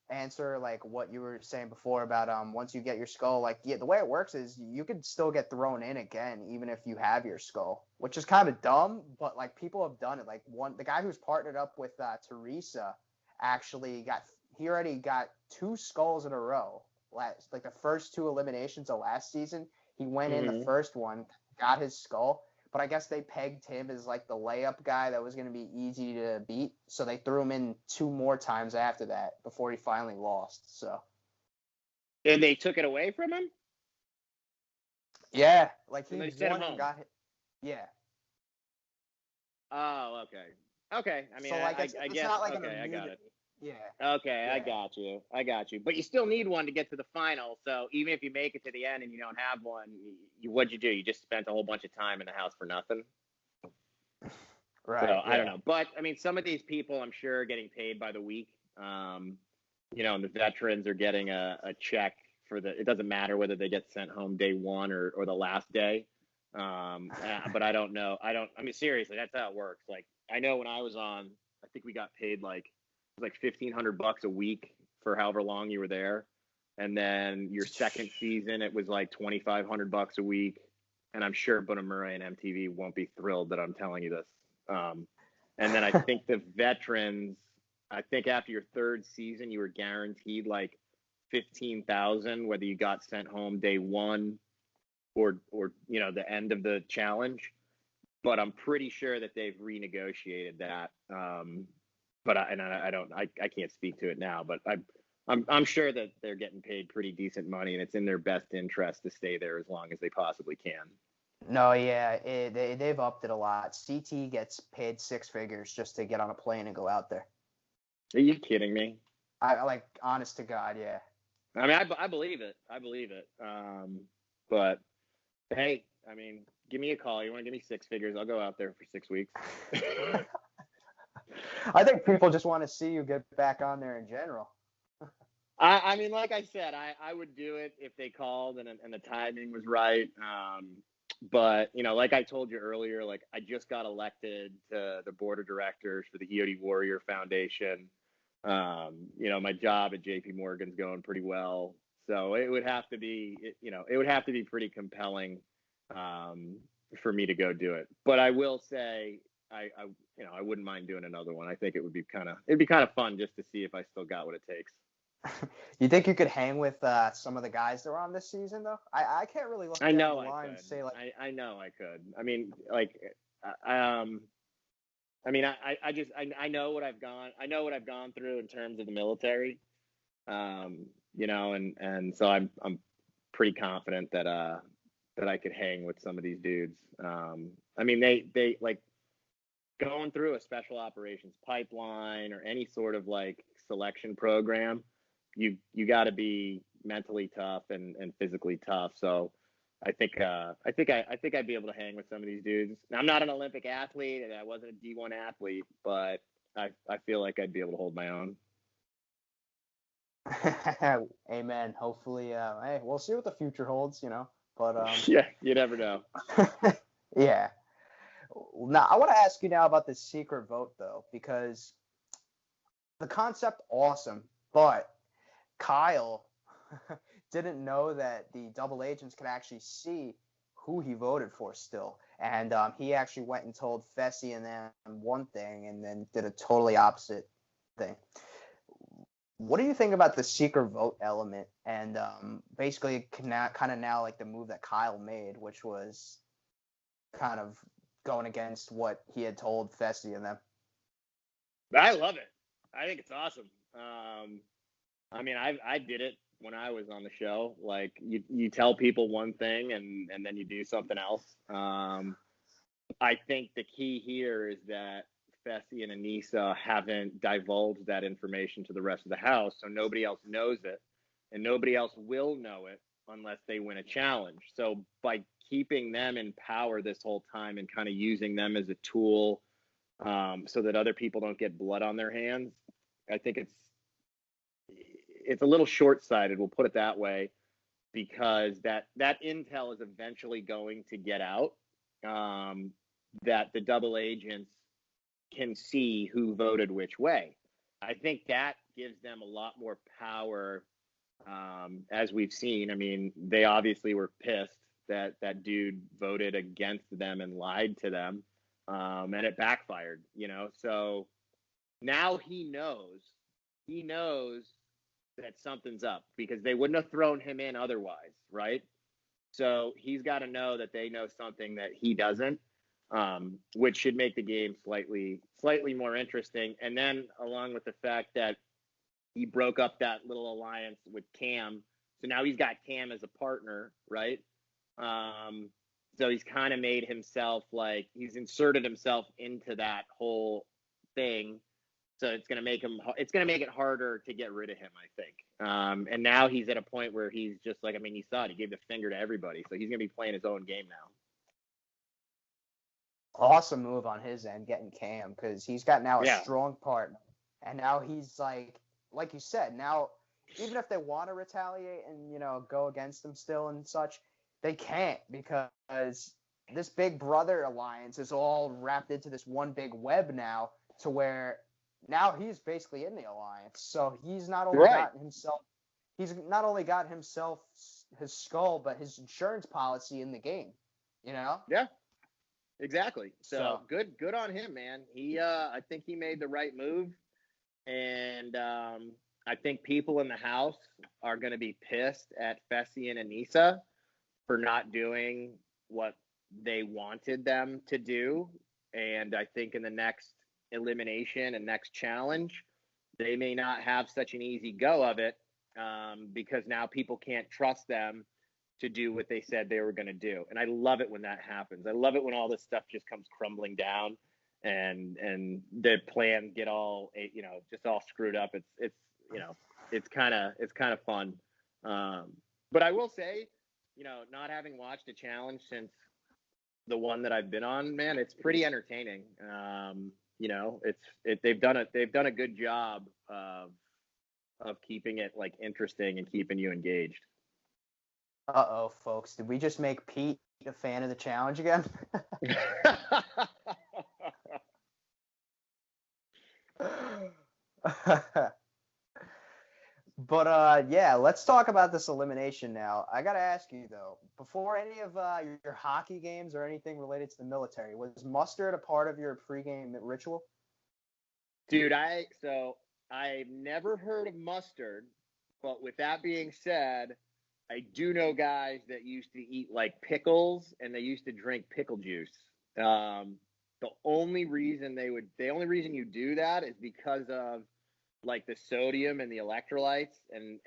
answer, like, what you were saying before about once you get your skull, like, yeah, the way it works is you could still get thrown in again even if you have your skull, which is kind of dumb, but, like, people have done it. Like, the guy who's partnered up with Theresa actually already got 2 skulls in a row. Like the first 2 eliminations of last season, he went in the first one, got his skull, but I guess they pegged him as, like, the layup guy that was going to be easy to beat, so they threw him in 2 more times after that before he finally lost. So. And they took it away from him? Yeah, like, he won and got hit. Yeah. Oh, okay. Okay, I mean, so, like, I guess. Not like okay, I got it. Yeah. Okay, yeah. I got you. But you still need one to get to the final. So even if you make it to the end and you don't have one, what'd you do? You just spent a whole bunch of time in the house for nothing? Right. So I don't know. But, I mean, some of these people, I'm sure, are getting paid by the week. And the veterans are getting a check for it doesn't matter whether they get sent home day 1 or the last day. But I don't know. I mean, seriously, that's how it works. Like, I know when I was on, I think we got paid like $1,500 a week for however long you were there. And then your second season, it was like $2,500 a week. And I'm sure Buna Murray and MTV won't be thrilled that I'm telling you this. And then I think the veterans, after your 3rd season, you were guaranteed like $15,000, whether you got sent home day 1 or the end of the challenge. But I'm pretty sure that they've renegotiated that. But I can't speak to it now, but I'm sure that they're getting paid pretty decent money, and it's in their best interest to stay there as long as they possibly can. No, yeah, they've upped it a lot. CT gets paid 6 figures just to get on a plane and go out there. Are you kidding me? I like, honest to God, yeah. I mean, I believe it. But hey, I mean, give me a call. You want to give me 6 figures? I'll go out there for 6 weeks. I think people just want to see you get back on there in general. I mean, like I said, I would do it if they called and the timing was right. But, like I told you earlier, like, I just got elected to the board of directors for the EOD Warrior Foundation. My job at JP Morgan's going pretty well. So it would have to be, pretty compelling for me to go do it. But I will say, I wouldn't mind doing another one. I think it'd be kind of fun just to see if I still got what it takes. You think you could hang with some of the guys that were on this season, though? I can't really look down the line and say, like... I know I could. I mean, like, I know what I've gone through in terms of the military, and so I'm pretty confident that I could hang with some of these dudes. I mean, they like going through a special operations pipeline or any sort of like selection program. You got to be mentally tough and physically tough. So I think I'd be able to hang with some of these dudes. Now, I'm not an Olympic athlete and I wasn't a D1 athlete, but I feel like I'd be able to hold my own. Amen. Hopefully, hey, we'll see what the future holds, But yeah, you never know. Yeah. Now, I want to ask you now about the secret vote, though, because the concept awesome, but Kyle didn't know that the double agents could actually see who he voted for still. And he actually went and told Fessy and them one thing and then did a totally opposite thing. What do you think about the secret vote element and basically kind of now like the move that Kyle made, which was kind of going against what he had told Fessy and them? I love it. I think it's awesome. I mean, I did it when I was on the show. Like you tell people one thing and then you do something else. I think the key here is that Fessy and Anissa haven't divulged that information to the rest of the house, so nobody else knows it, and nobody else will know it unless they win a challenge. So by keeping them in power this whole time and kind of using them as a tool so that other people don't get blood on their hands, I think it's a little short-sighted, we'll put it that way, because that intel is eventually going to get out, that the double agents can see who voted which way. I think that gives them a lot more power, as we've seen. I mean, they obviously were pissed that that dude voted against them and lied to them, and it backfired, So now he knows that something's up because they wouldn't have thrown him in otherwise, right? So he's got to know that they know something that he doesn't, which should make the game slightly more interesting. And then along with the fact that he broke up that little alliance with Cam, so now he's got Cam as a partner, right? So he's kind of made himself, like, he's inserted himself into that whole thing. So it's going to make it harder to get rid of him, I think. And now he's at a point where he's just like, I mean, you saw it, he gave the finger to everybody. So he's going to be playing his own game now. Awesome move on his end, getting Cam, because he's got now a strong partner. And now he's like you said, now even if they want to retaliate and, go against him still and such, they can't, because this Big Brother alliance is all wrapped into this one big web now, to where now he's basically in the alliance. So he's not only got himself his skull, but his insurance policy in the game, Yeah, exactly. So good on him, man. I think he made the right move. And I think people in the house are going to be pissed at Fessy and Anissa for not doing what they wanted them to do. And I think in the next elimination and next challenge, they may not have such an easy go of it, because now people can't trust them to do what they said they were going to do. And I love it when that happens. I love it when all this stuff just comes crumbling down and the plans get all, just all screwed up. It's kind of fun. But I will say, not having watched a challenge since the one that I've been on, man, it's pretty entertaining. They've done a good job of keeping it like interesting and keeping you engaged. Uh-oh, folks, did we just make Pete a fan of the challenge again? But yeah, let's talk about this elimination now. I gotta ask you though, before any of your hockey games or anything related to the military, was mustard a part of your pregame ritual? Dude, I've never heard of mustard, but with that being said, I do know guys that used to eat like pickles and they used to drink pickle juice. Um, the only reason you do that is because of like the sodium and the electrolytes and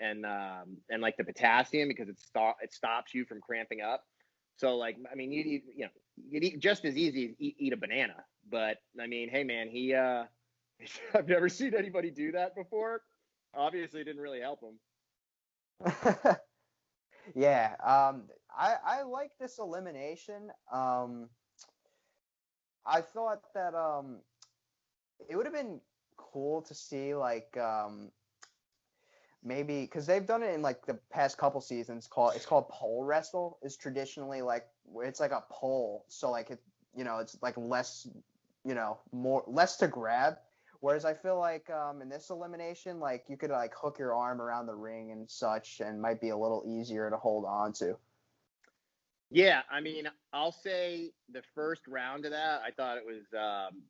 like the potassium because it stops you from cramping up. So like I mean you'd eat just as easy as eat a banana. But I mean, hey man, he I've never seen anybody do that before. Obviously, it didn't really help him. Yeah, I like this elimination. I thought that it would have been cool to see like maybe because they've done it in like the past couple seasons. It's called pole wrestle. Is traditionally like where it's like a pole, so like it's like less more less to grab. Whereas I feel like in this elimination, like you could like hook your arm around the ring and such, and might be a little easier to hold on to. Yeah, I mean, I'll say the first round of that, I thought it was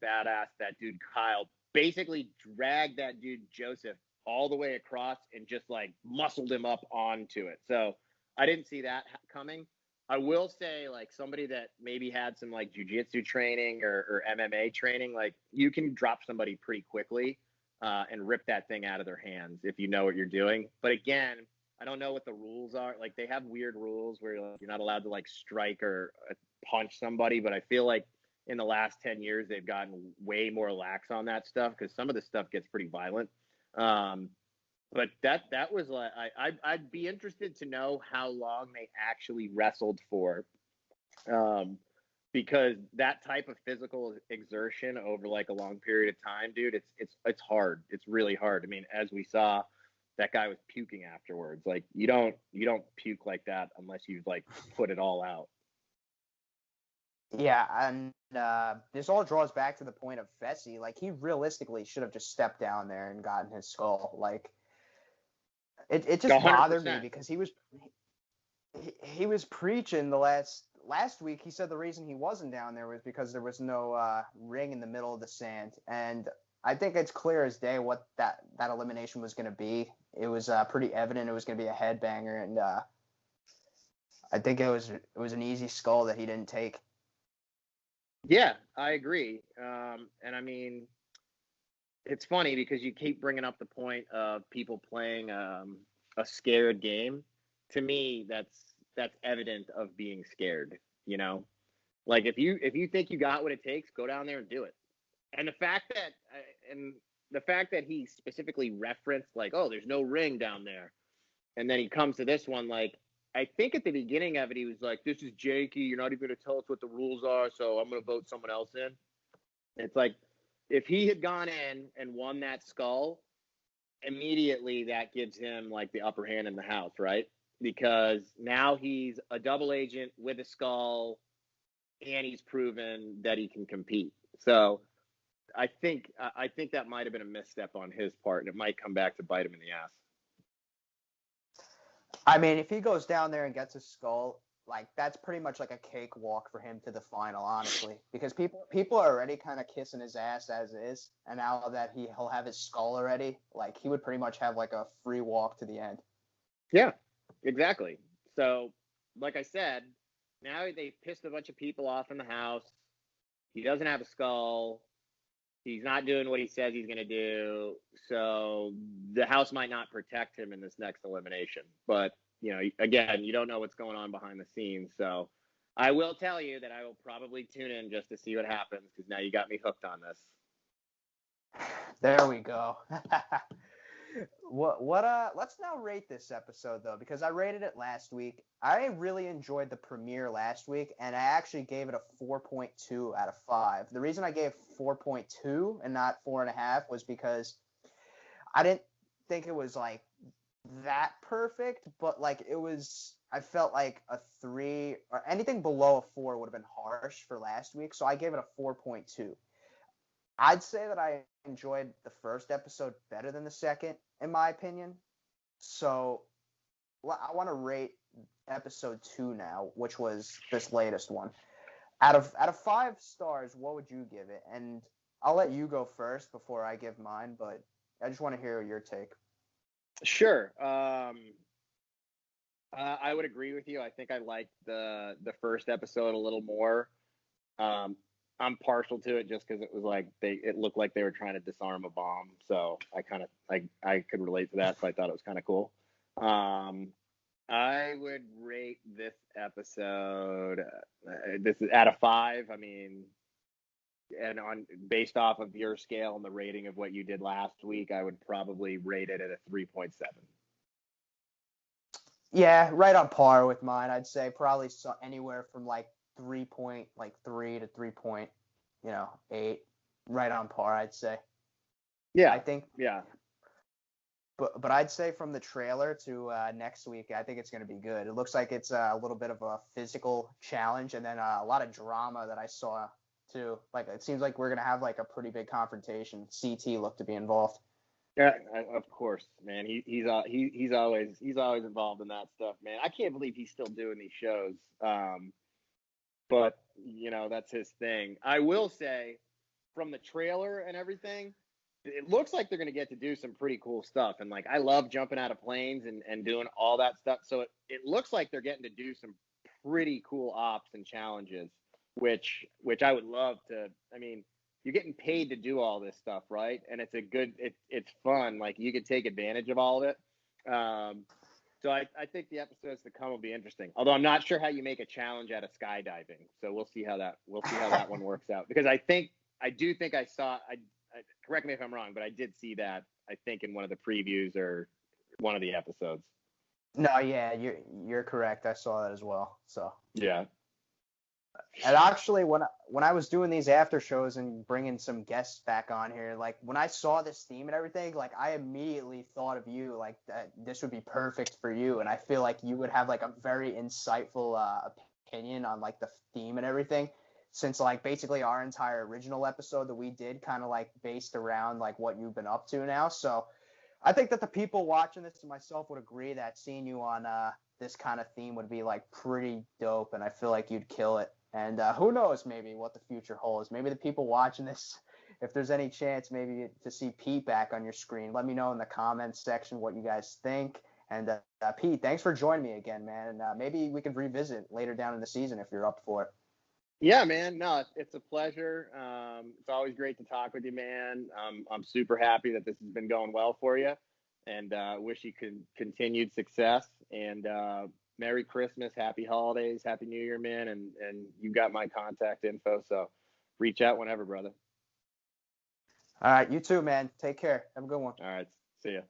badass. That dude Kyle basically dragged that dude Joseph all the way across and just like muscled him up onto it. So I didn't see that coming. I will say, like somebody that maybe had some like jujitsu training or MMA training, like you can drop somebody pretty quickly and rip that thing out of their hands if you know what you're doing. But again, I don't know what the rules are. Like they have weird rules where you're not allowed to like strike or punch somebody. But I feel like in the last 10 years they've gotten way more lax on that stuff because some of the stuff gets pretty violent. Um, but that was like I'd be interested to know how long they actually wrestled for, um, because that type of physical exertion over like a long period of time, dude, it's hard. It's really hard. I mean, as we saw, that guy was puking afterwards. Like you don't puke like that unless you've like put it all out. Yeah, and this all draws back to the point of Fessy. Like he realistically should have just stepped down there and gotten his skull. Like it A just hundred bothered me percent. because he was preaching the last week. He said the reason he wasn't down there was because there was no ring in the middle of the sand, and I think it's clear as day what that elimination was going to be. It was pretty evident it was going to be a headbanger, and I think it was an easy skull that he didn't take. Yeah, I agree. And I mean, it's funny because you keep bringing up the point of people playing a scared game. To me, that's evident of being scared. You know, like if you think you got what it takes, go down there and do it. And the fact that he specifically referenced like, oh, there's no ring down there, and then he comes to this one like. I think at the beginning of it, he was like, "This is Jakey. You're not even going to tell us what the rules are, so I'm going to vote someone else in." It's like if he had gone in and won that skull, immediately that gives him like the upper hand in the house, right? Because now he's a double agent with a skull and he's proven that he can compete. So I think that might have been a misstep on his part and it might come back to bite him in the ass. I mean, if he goes down there and gets a skull, like that's pretty much like a cakewalk for him to the final, honestly. Because people are already kind of kissing his ass as is, and now that he'll have his skull already, like he would pretty much have like a free walk to the end. Yeah, exactly. So, like I said, now they've pissed a bunch of people off in the house. He doesn't have a skull. He's not doing what he says he's going to do. So the house might not protect him in this next elimination. But, again, you don't know what's going on behind the scenes. So I will tell you that I will probably tune in just to see what happens because now you got me hooked on this. There we go. Let's now rate this episode though, because I rated it last week. I really enjoyed the premiere last week, and I actually gave it a 4.2 out of 5. The reason I gave 4.2 and not 4.5 was because I didn't think it was like that perfect, but like it was. I felt like a 3 or anything below a 4 would have been harsh for last week, so I gave it a 4.2. I'd say that I enjoyed the first episode better than the second, in my opinion. So I want to rate episode 2 now, which was this latest one. Out of 5 stars, what would you give it? And I'll let you go first before I give mine, but I just want to hear your take. Sure. I would agree with you. I think I liked the first episode a little more. I'm partial to it just because it was like it looked like they were trying to disarm a bomb. So I could relate to that. So I thought it was kind of cool. I would rate this episode. This is out of 5. I mean, and based off of your scale and the rating of what you did last week, I would probably rate it at a 3.7. Yeah, right on par with mine. I'd say probably anywhere from like 3 to 3.8, right on par. I'd say. Yeah, I think. Yeah. But I'd say from the trailer to next week, I think it's going to be good. It looks like it's a little bit of a physical challenge, and then a lot of drama that I saw too. Like it seems like we're going to have like a pretty big confrontation. CT looked to be involved. Yeah, of course, man. He's always involved in that stuff, man. I can't believe he's still doing these shows. But that's his thing. I will say, from the trailer and everything, it looks like they're going to get to do some pretty cool stuff. And like, I love jumping out of planes and doing all that stuff. So it looks like they're getting to do some pretty cool ops and challenges, which I would love to. I mean, you're getting paid to do all this stuff, right? And it's fun. Like you could take advantage of all of it. So I think the episodes to come will be interesting. Although I'm not sure how you make a challenge out of skydiving. So we'll see how that one works out. Because I do think I saw. Correct me if I'm wrong, but I did see that. I think in one of the previews or one of the episodes. No, yeah, you're correct. I saw that as well. So yeah. And actually, when I was doing these after shows and bringing some guests back on here, like when I saw this theme and everything, like I immediately thought of you, like that this would be perfect for you, and I feel like you would have like a very insightful opinion on like the theme and everything, since like basically our entire original episode that we did kind of like based around like what you've been up to now. So I think that the people watching this and myself would agree that seeing you on this kind of theme would be like pretty dope, and I feel like you'd kill it. And who knows, maybe what the future holds. Maybe the people watching this, if there's any chance, maybe to see Pete back on your screen. Let me know in the comments section what you guys think. And Pete, thanks for joining me again, man. And maybe we could revisit later down in the season if you're up for it. Yeah, man. No, it's a pleasure. It's always great to talk with you, man. I'm super happy that this has been going well for you, and wish you continued success. And Merry Christmas, Happy Holidays, Happy New Year, man. And you got my contact info, so reach out whenever, brother. All right, you too, man. Take care. Have a good one. All right, see ya.